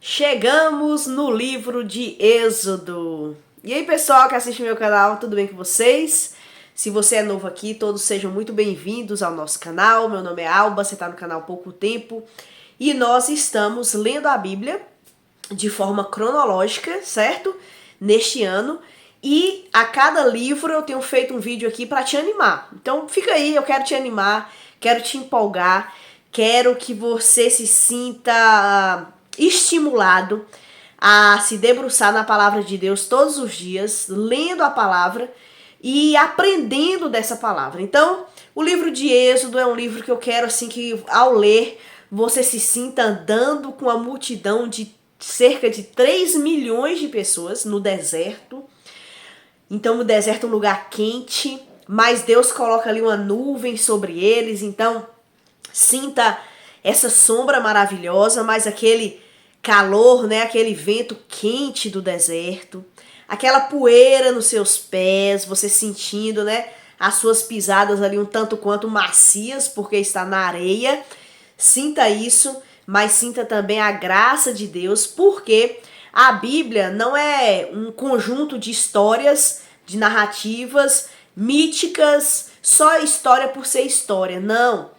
Chegamos no livro de Êxodo. E aí, pessoal que assiste meu canal, tudo bem com vocês? Se você é novo aqui, todos sejam muito bem-vindos ao nosso canal. Meu nome é Alba, você está no canal há pouco tempo. E nós estamos lendo a Bíblia de forma cronológica, certo? Neste ano. E a cada livro eu tenho feito um vídeo aqui para te animar. Então fica aí, eu quero te animar, quero te empolgar, quero que você se sinta estimulado a se debruçar na palavra de Deus todos os dias, lendo a palavra e aprendendo dessa palavra. Então, o livro de Êxodo é um livro que eu quero assim que ao ler você se sinta andando com a multidão de cerca de 3 milhões de pessoas no deserto. Então, o deserto é um lugar quente, mas Deus coloca ali uma nuvem sobre eles. Então, sinta essa sombra maravilhosa, mas aquele calor, né? Aquele vento quente do deserto, aquela poeira nos seus pés, você sentindo, né? As suas pisadas ali um tanto quanto macias, porque está na areia. Sinta isso, mas sinta também a graça de Deus, porque a Bíblia não é um conjunto de histórias, de narrativas míticas, só história por ser história. Não.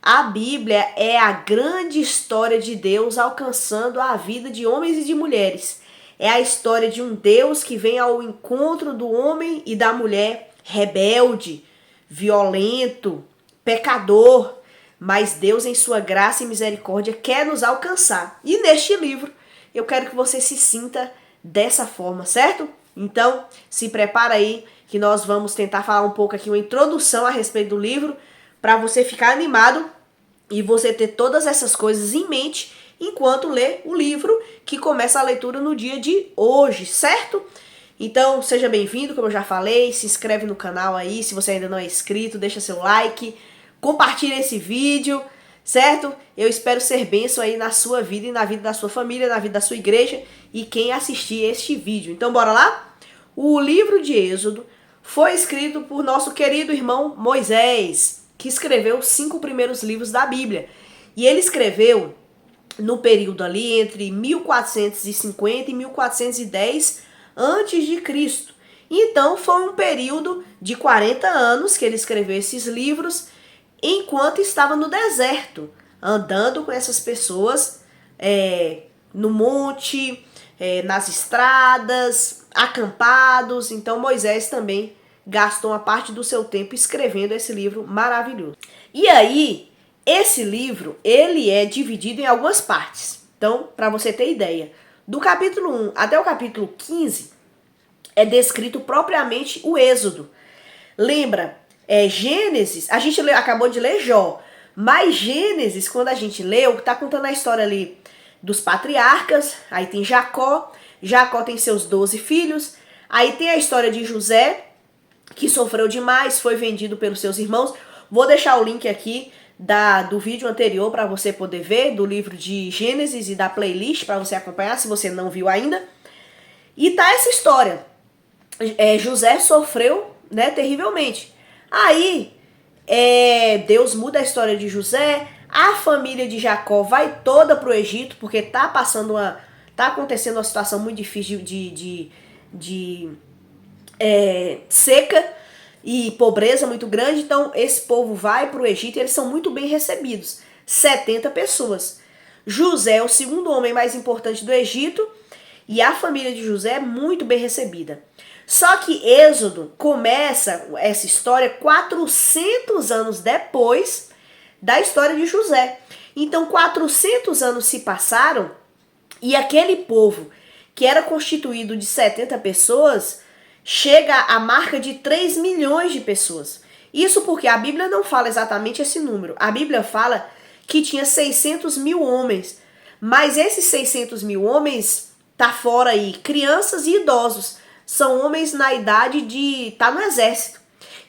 A Bíblia é a grande história de Deus alcançando a vida de homens e de mulheres. É a história de um Deus que vem ao encontro do homem e da mulher rebelde, violento, pecador. Mas Deus, em sua graça e misericórdia, quer nos alcançar. E neste livro, eu quero que você se sinta dessa forma, certo? Então, se prepara aí que nós vamos tentar falar um pouco aqui, uma introdução a respeito do livro, para você ficar animado e você ter todas essas coisas em mente enquanto lê o livro, que começa a leitura no dia de hoje, certo? Então, seja bem-vindo, como eu já falei, se inscreve no canal aí, se você ainda não é inscrito, deixa seu like, compartilha esse vídeo, certo? Eu espero ser bênção aí na sua vida e na vida da sua família, na vida da sua igreja e quem assistir este vídeo. Então, bora lá? O livro de Êxodo foi escrito por nosso querido irmão Moisés, que escreveu os 5 primeiros livros da Bíblia. E ele escreveu no período ali entre 1450 e 1410 antes de Cristo. Então foi um período de 40 anos que ele escreveu esses livros enquanto estava no deserto, andando com essas pessoas no monte, nas estradas, acampados. Então Moisés também gastou uma parte do seu tempo escrevendo esse livro maravilhoso. E aí, esse livro, ele é dividido em algumas partes. Então, para você ter ideia, do capítulo 1 até o capítulo 15, é descrito propriamente o Êxodo. Lembra, Gênesis, a gente acabou de ler Jó, mas Gênesis, quando a gente leu, tá contando a história ali dos patriarcas, aí tem Jacó tem seus 12 filhos, aí tem a história de José, que sofreu demais, foi vendido pelos seus irmãos. Vou deixar o link aqui do vídeo anterior para você poder ver, do livro de Gênesis e da playlist para você acompanhar, se você não viu ainda. E tá essa história. José sofreu, né, terrivelmente. Aí, Deus muda a história de José, a família de Jacó vai toda pro Egito, porque tá acontecendo uma situação muito difícil de seca e pobreza muito grande. Então esse povo vai para o Egito e eles são muito bem recebidos, 70 pessoas. José é o segundo homem mais importante do Egito e a família de José é muito bem recebida. Só que Êxodo começa essa história 400 anos depois da história de José. Então 400 anos se passaram e aquele povo que era constituído de 70 pessoas chega à marca de 3 milhões de pessoas. Isso porque a Bíblia não fala exatamente esse número. A Bíblia fala que tinha 600 mil homens. Mas esses 600 mil homens tá fora aí crianças e idosos. São homens na idade de estar no exército.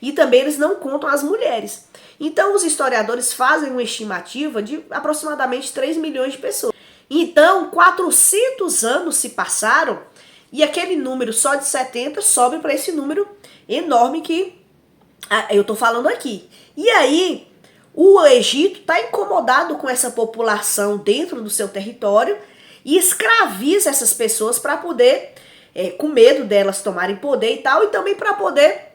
E também eles não contam as mulheres. Então os historiadores fazem uma estimativa de aproximadamente 3 milhões de pessoas. Então 400 anos se passaram e aquele número só de 70 sobe para esse número enorme que eu tô falando aqui. E aí, o Egito está incomodado com essa população dentro do seu território e escraviza essas pessoas para poder, com medo delas tomarem poder e tal, e também para poder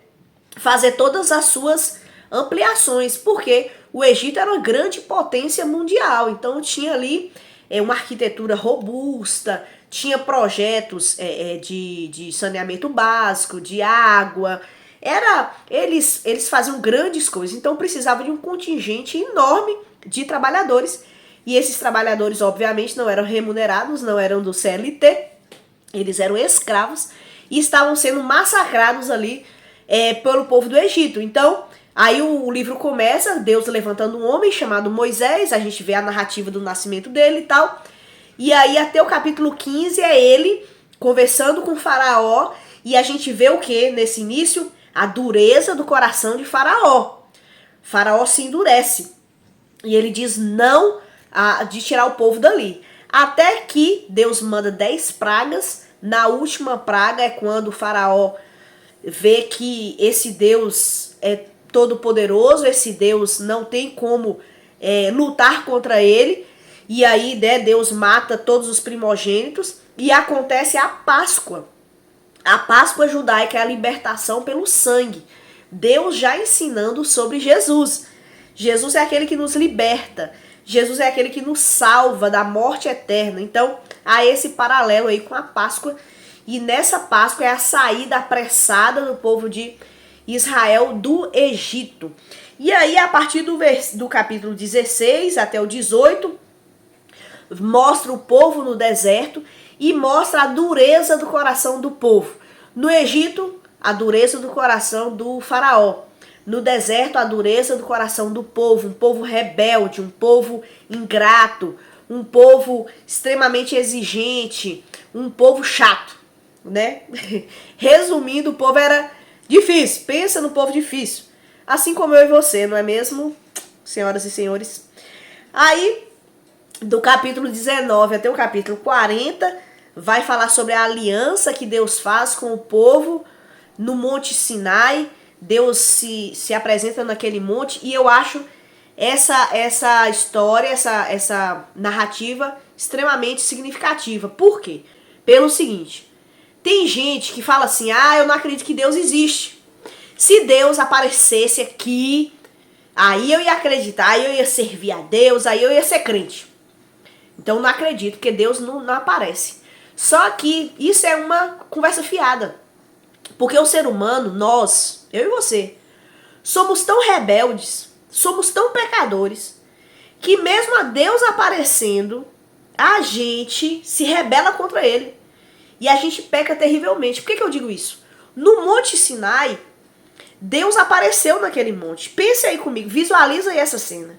fazer todas as suas ampliações, porque o Egito era uma grande potência mundial, então tinha ali uma arquitetura robusta, tinha projetos de saneamento básico, de água, eles faziam grandes coisas, então precisava de um contingente enorme de trabalhadores, e esses trabalhadores obviamente não eram remunerados, não eram do CLT, eles eram escravos e estavam sendo massacrados ali pelo povo do Egito. Então, aí o livro começa, Deus levantando um homem chamado Moisés, a gente vê a narrativa do nascimento dele e tal, e aí até o capítulo 15 é ele conversando com Faraó, e a gente vê o que nesse início? A dureza do coração de Faraó. Faraó se endurece, e ele diz não de tirar o povo dali. Até que Deus manda 10 pragas, na última praga é quando o Faraó vê que esse Deus é todo poderoso, esse Deus não tem como lutar contra ele, e aí Deus mata todos os primogênitos, e acontece a Páscoa. A Páscoa judaica é a libertação pelo sangue. Deus já ensinando sobre Jesus. Jesus é aquele que nos liberta. Jesus é aquele que nos salva da morte eterna. Então, há esse paralelo aí com a Páscoa. E nessa Páscoa é a saída apressada do povo de Israel do Egito. E aí, a partir do capítulo 16 até o 18, mostra o povo no deserto e mostra a dureza do coração do povo. No Egito, a dureza do coração do faraó. No deserto, a dureza do coração do povo, um povo rebelde, um povo ingrato, um povo extremamente exigente, um povo chato, né? Resumindo, o povo era difícil, pensa no povo difícil. Assim como eu e você, não é mesmo, senhoras e senhores? Aí, do capítulo 19 até o capítulo 40, vai falar sobre a aliança que Deus faz com o povo no Monte Sinai. Deus se apresenta naquele monte, e eu acho essa história, essa narrativa extremamente significativa. Por quê? Pelo seguinte, tem gente que fala assim, eu não acredito que Deus existe. Se Deus aparecesse aqui, aí eu ia acreditar, aí eu ia servir a Deus, aí eu ia ser crente. Então não acredito, porque Deus não aparece. Só que isso é uma conversa fiada. Porque o ser humano, nós, eu e você, somos tão rebeldes, somos tão pecadores, que mesmo a Deus aparecendo, a gente se rebela contra ele. E a gente peca terrivelmente. Por que eu digo isso? No Monte Sinai, Deus apareceu naquele monte. Pense aí comigo, visualiza aí essa cena.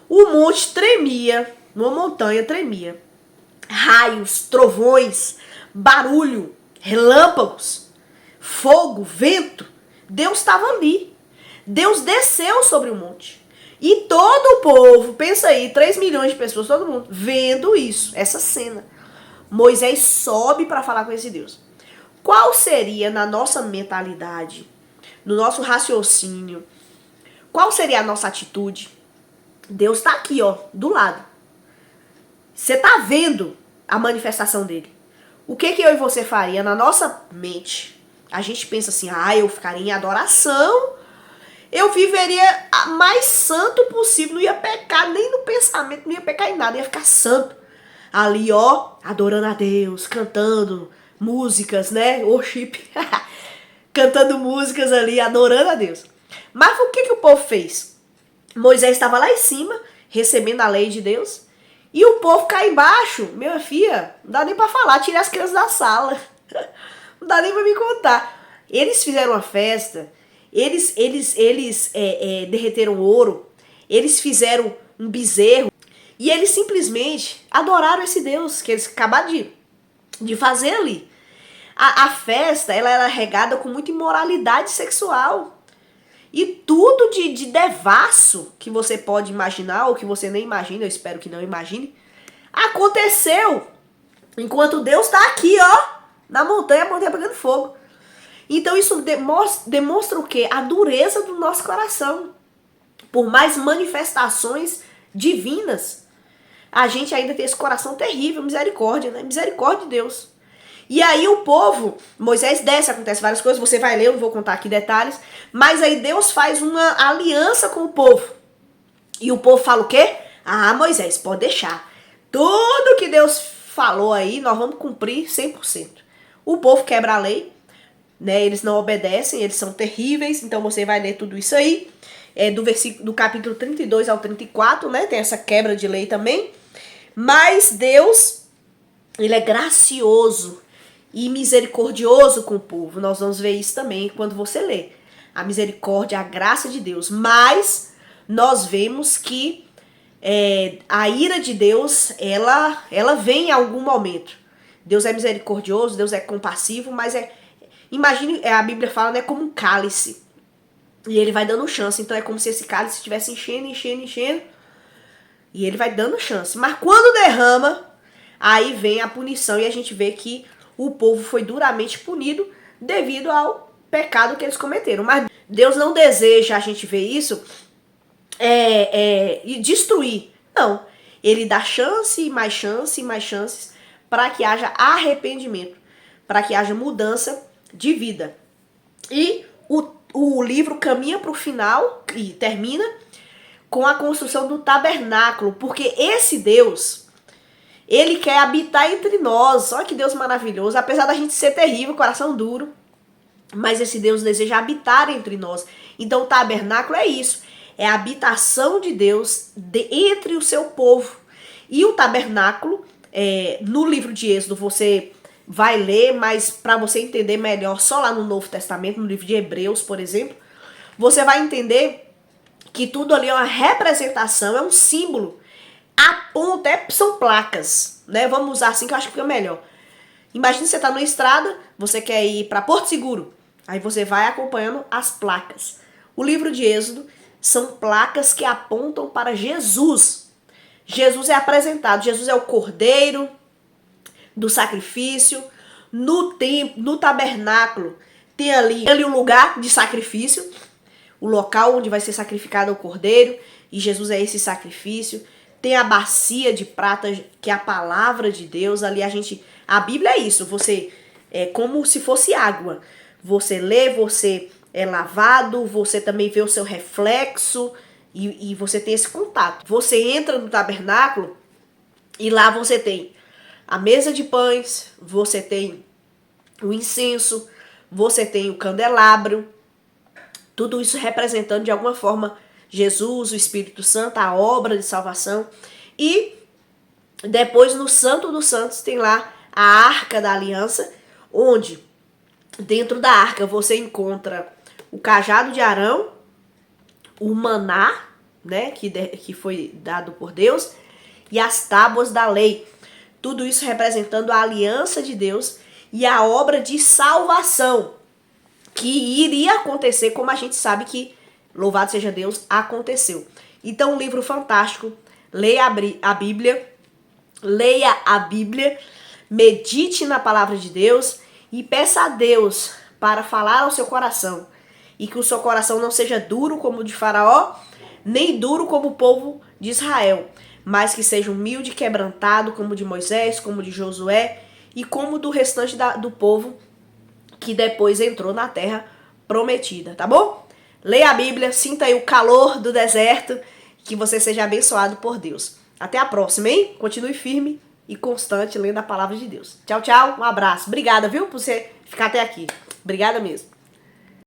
O monte tremia, uma montanha tremia. Raios, trovões, barulho, relâmpagos, fogo, vento. Deus estava ali. Deus desceu sobre o monte. E todo o povo, pensa aí, 3 milhões de pessoas, todo mundo, vendo isso, essa cena. Moisés sobe para falar com esse Deus. Qual seria na nossa mentalidade, no nosso raciocínio, qual seria a nossa atitude? Deus está aqui, ó, do lado. Você está vendo a manifestação dele. O que eu e você faria na nossa mente? A gente pensa assim, eu ficaria em adoração, eu viveria a mais santo possível, não ia pecar nem no pensamento, não ia pecar em nada, ia ficar santo. Ali, ó, adorando a Deus, cantando músicas, né? Worship. Cantando músicas ali, adorando a Deus. Mas o que o povo fez? Moisés estava lá em cima, recebendo a lei de Deus, e o povo cá embaixo, minha filha, não dá nem pra falar, tirei as crianças da sala. Não dá nem pra me contar. Eles fizeram uma festa, eles derreteram ouro, eles fizeram um bezerro, e eles simplesmente adoraram esse Deus que eles acabaram de fazer ali. A festa, ela era regada com muita imoralidade sexual. E tudo de devasso que você pode imaginar, ou que você nem imagina, eu espero que não imagine, aconteceu enquanto Deus está aqui, ó, na montanha, a montanha pegando fogo. Então isso demonstra o quê? A dureza do nosso coração. Por mais manifestações divinas, a gente ainda tem esse coração terrível, misericórdia, né? Misericórdia de Deus. E aí o povo, Moisés desce, acontece várias coisas, você vai ler, eu não vou contar aqui detalhes, mas aí Deus faz uma aliança com o povo. E o povo fala o quê? Ah, Moisés, pode deixar. Tudo que Deus falou aí, nós vamos cumprir 100%. O povo quebra a lei, né? Eles não obedecem, eles são terríveis, então você vai ler tudo isso aí. Do capítulo 32 ao 34, né? Tem essa quebra de lei também. Mas Deus, ele é gracioso e misericordioso com o povo. Nós vamos ver isso também quando você lê. A misericórdia, a graça de Deus. Mas nós vemos que a ira de Deus, ela vem em algum momento. Deus é misericordioso, Deus é compassivo, mas imagine, a Bíblia fala, né, como um cálice. E ele vai dando chance. Então é como se esse cálice estivesse enchendo. E ele vai dando chance. Mas quando derrama, aí vem a punição. E a gente vê que o povo foi duramente punido devido ao pecado que eles cometeram. Mas Deus não deseja a gente ver isso e destruir. Não. Ele dá chance e mais chances para que haja arrependimento. Para que haja mudança de vida. E o livro caminha para o final e termina com a construção do tabernáculo, porque esse Deus, ele quer habitar entre nós. Olha que Deus maravilhoso, apesar da gente ser terrível, coração duro, mas esse Deus deseja habitar entre nós. Então o tabernáculo é isso, é a habitação de Deus entre o seu povo. E o tabernáculo, no livro de Êxodo você vai ler, mas para você entender melhor, só lá no Novo Testamento, no livro de Hebreus, por exemplo, você vai entender que tudo ali é uma representação, é um símbolo. Aponta, são placas, né? Vamos usar assim que eu acho que fica melhor. Imagina você tá numa estrada, você quer ir para Porto Seguro, aí você vai acompanhando as placas. O livro de Êxodo são placas que apontam para Jesus. Jesus é apresentado, Jesus é o cordeiro do sacrifício. No tabernáculo tem ali um lugar de sacrifício, o local onde vai ser sacrificado o cordeiro, e Jesus é esse sacrifício. Tem a bacia de prata, que é a palavra de Deus. Ali a Bíblia é isso, você é como se fosse água. Você lê, você é lavado, você também vê o seu reflexo e você tem esse contato. Você entra no tabernáculo e lá você tem a mesa de pães, você tem o incenso, você tem o candelabro, tudo isso representando de alguma forma Jesus, o Espírito Santo, a obra de salvação. E depois no Santo dos Santos tem lá a Arca da Aliança, onde dentro da arca você encontra o cajado de Arão, o maná, né, que foi dado por Deus, e as tábuas da lei. Tudo isso representando a aliança de Deus e a obra de salvação que iria acontecer, como a gente sabe que, louvado seja Deus, aconteceu. Então, um livro fantástico. Leia a Bíblia, medite na palavra de Deus e peça a Deus para falar ao seu coração. E que o seu coração não seja duro como o de Faraó, nem duro como o povo de Israel, mas que seja humilde e quebrantado como o de Moisés, como o de Josué e como do restante do povo que depois entrou na terra prometida, tá bom? Leia a Bíblia, sinta aí o calor do deserto, que você seja abençoado por Deus. Até a próxima, hein? Continue firme e constante lendo a palavra de Deus. Tchau, tchau, um abraço. Obrigada, viu, por você ficar até aqui. Obrigada mesmo.